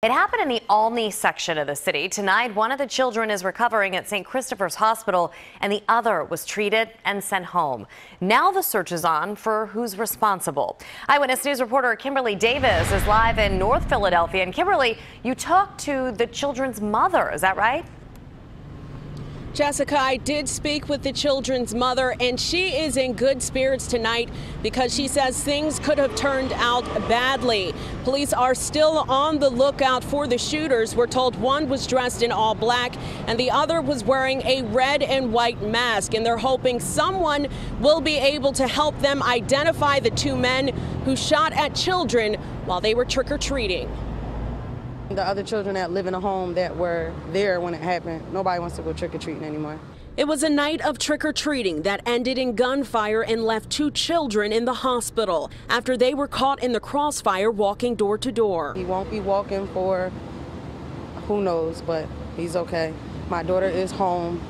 It happened in the Olney section of the city. Tonight, one of the children is recovering at St. Christopher's Hospital, and the other was treated and sent home. Now the search is on for who's responsible. Eyewitness News reporter Kimberly Davis is live in North Philadelphia. And Kimberly, you talked to the children's mother, is that right? Jessica, I did speak with the children's mother, and she is in good spirits tonight because she says things could have turned out badly. Police are still on the lookout for the shooters. We're told one was dressed in all black and the other was wearing a red and white mask, and they're hoping someone will be able to help them identify the two men who shot at children while they were trick-or-treating. The other children that live in a home that were there when it happened, nobody wants to go trick-or-treating anymore. It was a night of trick-or-treating that ended in gunfire and left two children in the hospital after they were caught in the crossfire walking door to door. He won't be walking for who knows, but he's okay. My daughter is home.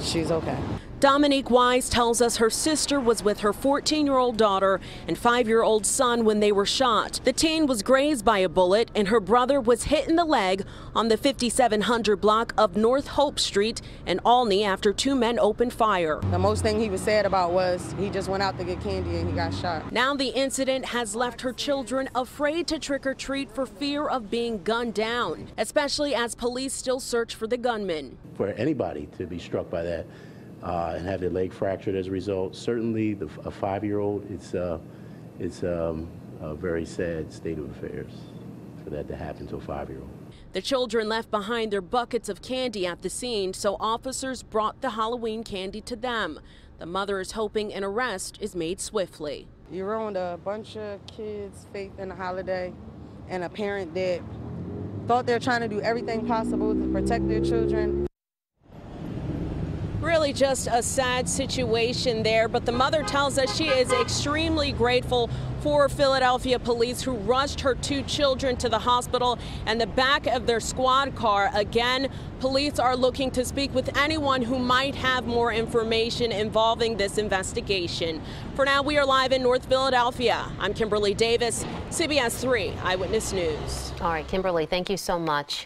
She's okay. Dominique Wise tells us her sister was with her 14-year-old daughter and 5-year-old son when they were shot. The teen was grazed by a bullet, and her brother was hit in the leg on the 5700 block of North Hope Street in Olney after two men opened fire. The most thing he was sad about was he just went out to get candy and he got shot. Now the incident has left her children afraid to trick-or-treat for fear of being gunned down, especially as police still search for the gunman. For anybody to be struck by that and have their leg fractured as a result, certainly a 5-year-old, it's a very sad state of affairs for that to happen to a 5-year-old. The children left behind their buckets of candy at the scene, so officers brought the Halloween candy to them. The mother is hoping an arrest is made swiftly. You ruined a bunch of kids' faith in the holiday, and a parent that thought they're trying to do everything possible to protect their children. Really just a sad situation there, but the mother tells us she is extremely grateful for Philadelphia police who rushed her two children to the hospital and the back of their squad car. Again, police are looking to speak with anyone who might have more information involving this investigation. For now, we are live in North Philadelphia. I'm Kimberly Davis, CBS 3 Eyewitness News. All right, Kimberly, thank you so much.